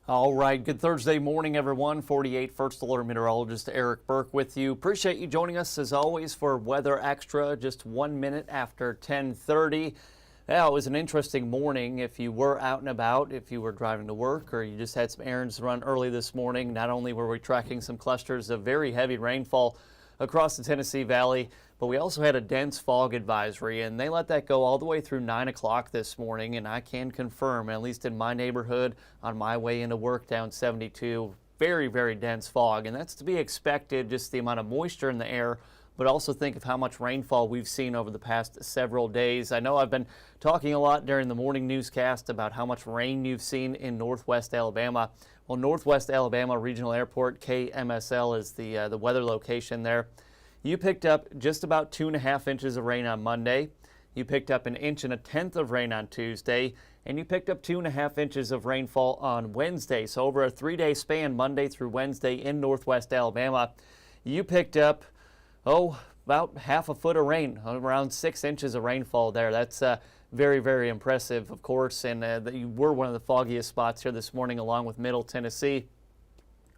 All right, good Thursday morning, everyone. 48 First Alert Meteorologist Eric Burke with you. Appreciate you joining us as always for Weather Extra, just 1 minute after 10:30. Yeah, it was an interesting morning. If you were out and about, if you were driving to work, or you just had some errands to run early this morning, not only were we tracking some clusters of very heavy rainfall across the Tennessee Valley, but we also had a dense fog advisory, and they let that go all the way through 9 o'clock this morning. And I can confirm, at least in my neighborhood, on my way into work down 72, very, very dense fog. And that's to be expected, just the amount of moisture in the air, but also think of how much rainfall we've seen over the past several days. I know I've been talking a lot during the morning newscast about how much rain you've seen in Northwest Alabama. Well, Northwest Alabama Regional Airport, KMSL, is the weather location there. You picked up just about 2.5 inches of rain on Monday. You picked up 1 1/10 inches of rain on Tuesday, and you picked up 2.5 inches of rainfall on Wednesday. So over a 3-day span, Monday through Wednesday in Northwest Alabama, you picked up about half a foot of rain, around 6 inches of rainfall there. That's very, very impressive, of course, and you were one of the foggiest spots here this morning along with Middle Tennessee.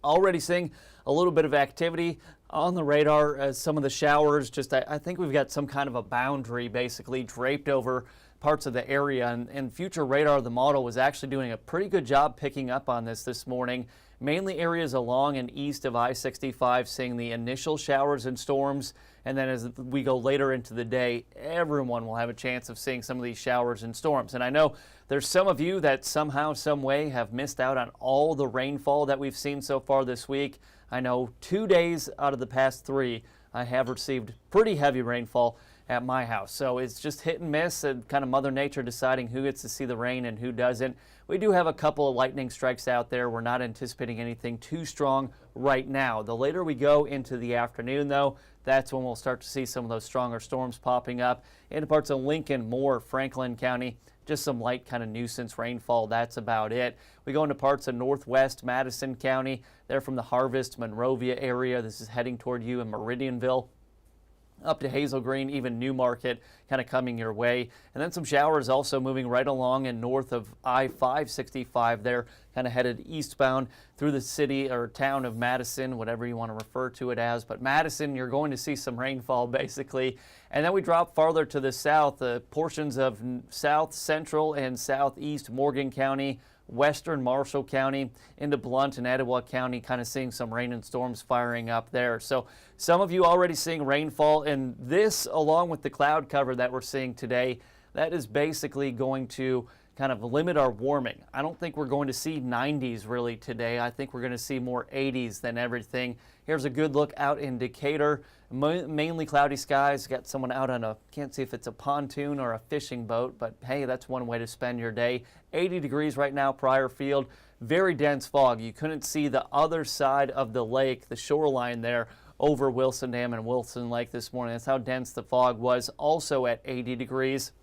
Already seeing a little bit of activity on the radar as some of the showers. I think we've got some kind of a boundary basically draped over parts of the area, and future radar, the model, was actually doing a pretty good job picking up on this morning. Mainly areas along and east of I-65 seeing the initial showers and storms, and then as we go later into the day, everyone will have a chance of seeing some of these showers and storms. And I know there's some of you that somehow, some way have missed out on all the rainfall that we've seen so far this week. I know 2 days out of the past 3, I have received pretty heavy rainfall at my house. So it's just hit and miss, and kind of Mother Nature deciding who gets to see the rain and who doesn't. We do have a couple of lightning strikes out there. We're not anticipating anything too strong right now. The later we go into the afternoon, though, that's when we'll start to see some of those stronger storms popping up into parts of Lincoln, Moore, Franklin County. Just some light kind of nuisance rainfall. That's about it. We go into parts of northwest Madison County. They're from the Harvest, Monrovia area. This is heading toward you in Meridianville, up to Hazel Green, even Newmarket, kind of coming your way. And then some showers also moving right along and north of I-565 there, kind of headed eastbound through the city or town of Madison, whatever you want to refer to it as. But Madison, you're going to see some rainfall basically. And then we drop farther to the south, portions of south central and southeast Morgan County, western Marshall County into Blount and Etowah County, kind of seeing some rain and storms firing up there. So some of you already seeing rainfall, and this, along with the cloud cover that we're seeing today, that is basically going to kind of limit our warming. I don't think we're going to see 90s really today. I think we're going to see more 80s than everything. Here's a good look out in Decatur. Mainly cloudy skies. Got someone out on can't see if it's a pontoon or a fishing boat, but hey, that's one way to spend your day. 80 degrees right now, Pryor Field. Very dense fog. You couldn't see the other side of the lake, the shoreline there, over Wilson Dam and Wilson Lake this morning. That's how dense the fog was, also at 80 degrees.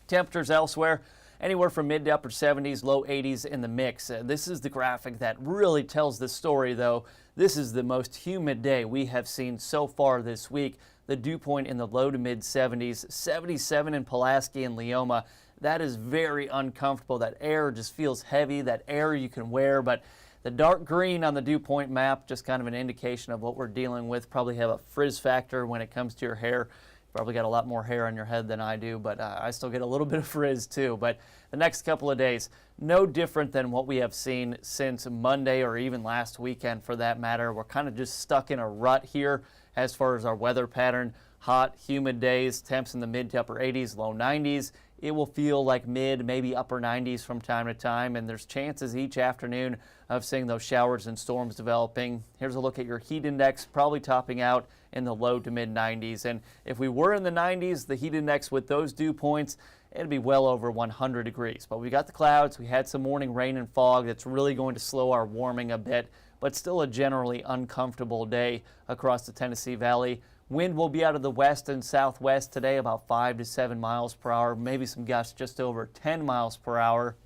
Temperatures elsewhere, anywhere from mid to upper 70s, low 80s in the mix. This is the graphic that really tells the story, though. This is the most humid day we have seen so far this week. The dew point in the low to mid 70s, 77 in Pulaski and Leoma. That is very uncomfortable. That air just feels heavy, that air you can wear, but the dark green on the dew point map, just kind of an indication of what we're dealing with. Probably have a frizz factor when it comes to your hair. Probably got a lot more hair on your head than I do, but I still get a little bit of frizz too. But the next couple of days, no different than what we have seen since Monday or even last weekend for that matter. We're kind of just stuck in a rut here as far as our weather pattern. Hot, humid days, temps in the mid to upper 80s, low 90s. It will feel like mid, maybe upper 90s from time to time, and there's chances each afternoon of seeing those showers and storms developing. Here's a look at your heat index, probably topping out in the low to mid 90s. And if we were in the 90s, the heat index with those dew points, it'd be well over 100 degrees. But we got the clouds, we had some morning rain and fog that's really going to slow our warming a bit, but still a generally uncomfortable day across the Tennessee Valley. Wind will be out of the west and southwest today, about 5 to 7 miles per hour, maybe some gusts just over 10 miles per hour.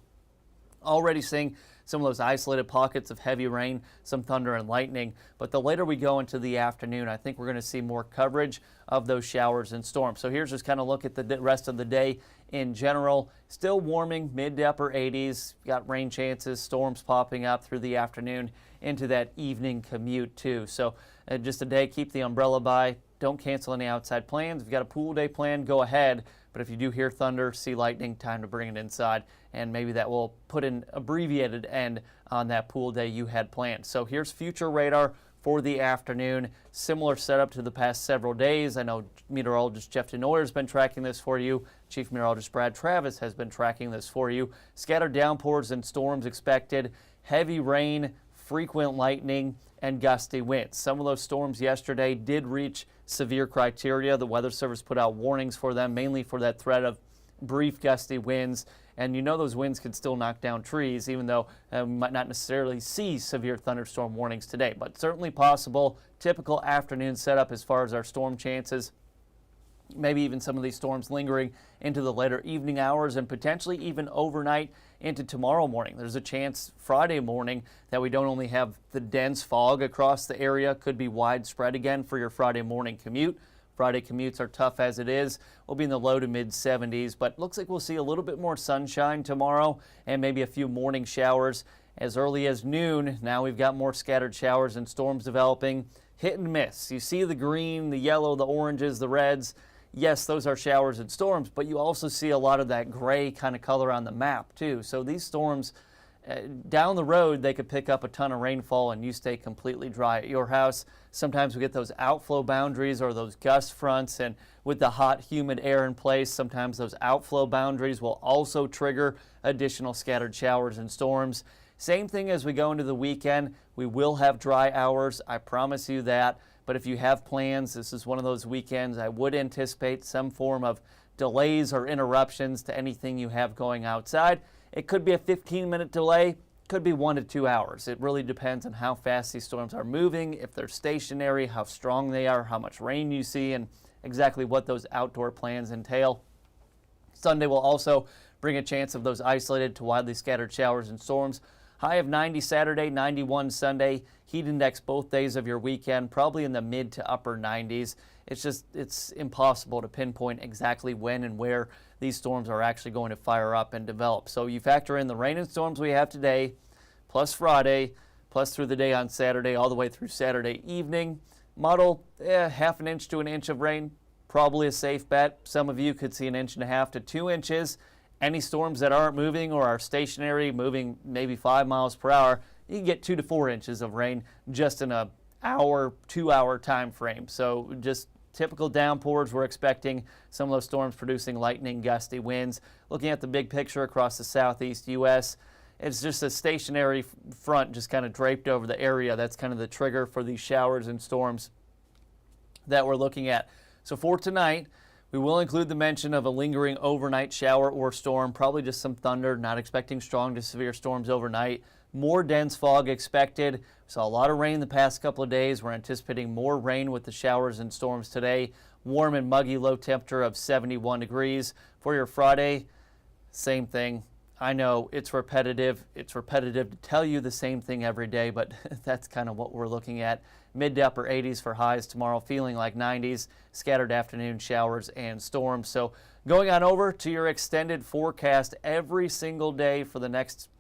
Already seeing some of those isolated pockets of heavy rain, some thunder and lightning. But the later we go into the afternoon, I think we're going to see more coverage of those showers and storms. So here's just kind of look at the rest of the day in general. Still warming, mid to upper 80s. Got rain chances, storms popping up through the afternoon into that evening commute too. So just a day, keep the umbrella by. Don't cancel any outside plans. If you've got a pool day planned, go ahead. But if you do hear thunder, see lightning, time to bring it inside. And maybe that will put an abbreviated end on that pool day you had planned. So here's future radar for the afternoon. Similar setup to the past several days. I know meteorologist Jeff Denoyer has been tracking this for you. Chief Meteorologist Brad Travis has been tracking this for you. Scattered downpours and storms expected. Heavy rain, frequent lightning, and gusty winds. Some of those storms yesterday did reach severe criteria. The Weather Service put out warnings for them, mainly for that threat of brief gusty winds. And you know those winds can still knock down trees, even though we might not necessarily see severe thunderstorm warnings today. But certainly possible. Typical afternoon setup as far as our storm chances. Maybe even some of these storms lingering into the later evening hours and potentially even overnight into tomorrow morning. There's a chance Friday morning that we don't only have the dense fog across the area, could be widespread again for your Friday morning commute. Friday commutes are tough as it is. We'll be in the low to mid 70s, but looks like we'll see a little bit more sunshine tomorrow and maybe a few morning showers as early as noon. Now we've got more scattered showers and storms developing. Hit and miss. You see the green, the yellow, the oranges, the reds. Yes, those are showers and storms, but you also see a lot of that gray kind of color on the map too. So these storms down the road, they could pick up a ton of rainfall and you stay completely dry at your house. Sometimes we get those outflow boundaries or those gust fronts, and with the hot, humid air in place, sometimes those outflow boundaries will also trigger additional scattered showers and storms. Same thing as we go into the weekend. We will have dry hours, I promise you that. But if you have plans, this is one of those weekends I would anticipate some form of delays or interruptions to anything you have going outside. It could be a 15-minute delay, could be 1 to 2 hours. It really depends on how fast these storms are moving, if they're stationary, how strong they are, how much rain you see, and exactly what those outdoor plans entail. Sunday will also bring a chance of those isolated to widely scattered showers and storms. High of 90 Saturday, 91 Sunday. Heat index both days of your weekend, probably in the mid to upper 90s. It's impossible to pinpoint exactly when and where these storms are actually going to fire up and develop. So you factor in the rain and storms we have today, plus Friday, plus through the day on Saturday, all the way through Saturday evening. Model, half an inch to an inch of rain, probably a safe bet. Some of you could see 1.5 inches to 2 inches. Any storms that aren't moving or are stationary, moving maybe 5 miles per hour, you can get 2 to 4 inches of rain just in a hour, 2 hour time frame. So just typical downpours. We're expecting some of those storms producing lightning, gusty winds. Looking at the big picture across the southeast U.S., it's just a stationary front just kind of draped over the area. That's kind of the trigger for these showers and storms that we're looking at. So for tonight, we will include the mention of a lingering overnight shower or storm, probably just some thunder, not expecting strong to severe storms overnight. More dense fog expected. We saw a lot of rain the past couple of days. We're anticipating more rain with the showers and storms today. Warm and muggy, low temperature of 71 degrees. For your Friday, same thing. I know it's repetitive. It's repetitive to tell you the same thing every day, but that's kind of what we're looking at. Mid to upper 80s for highs tomorrow, feeling like 90s, scattered afternoon showers and storms. So going on over to your extended forecast every single day for the next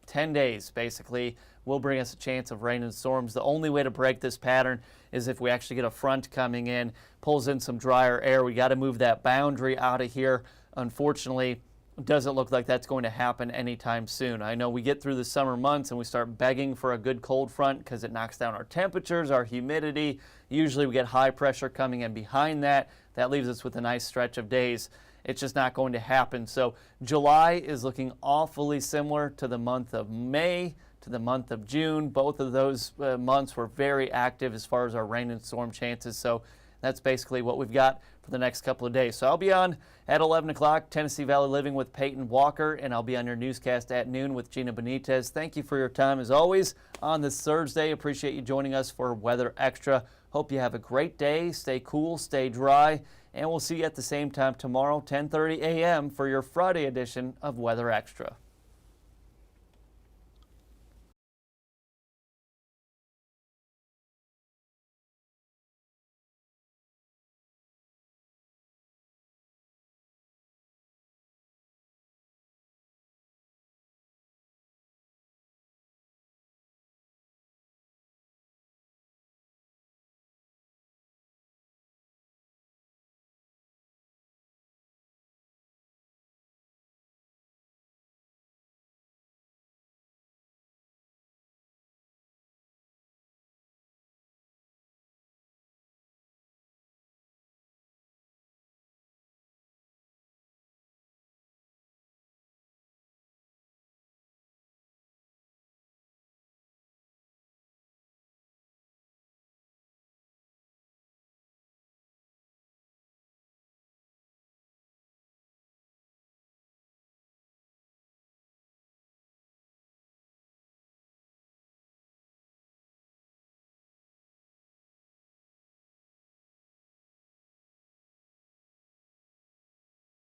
10 days, basically, will bring us a chance of rain and storms. The only way to break this pattern is if we actually get a front coming in, pulls in some drier air. We got to move that boundary out of here. Unfortunately, it doesn't look like that's going to happen anytime soon. I know we get through the summer months and we start begging for a good cold front because it knocks down our temperatures, our humidity. Usually we get high pressure coming in behind that. That leaves us with a nice stretch of days. It's just not going to happen. So July is looking awfully similar to the month of May, to the month of June. Both of those months were very active as far as our rain and storm chances. So that's basically what we've got for the next couple of days. So I'll be on at 11 o'clock, Tennessee Valley Living with Peyton Walker, and I'll be on your newscast at noon with Gina Benitez. Thank you for your time as always on this Thursday. Appreciate you joining us for Weather Extra. Hope you have a great day. Stay cool, stay dry, and we'll see you at the same time tomorrow, 10:30 a.m. for your Friday edition of Weather Extra.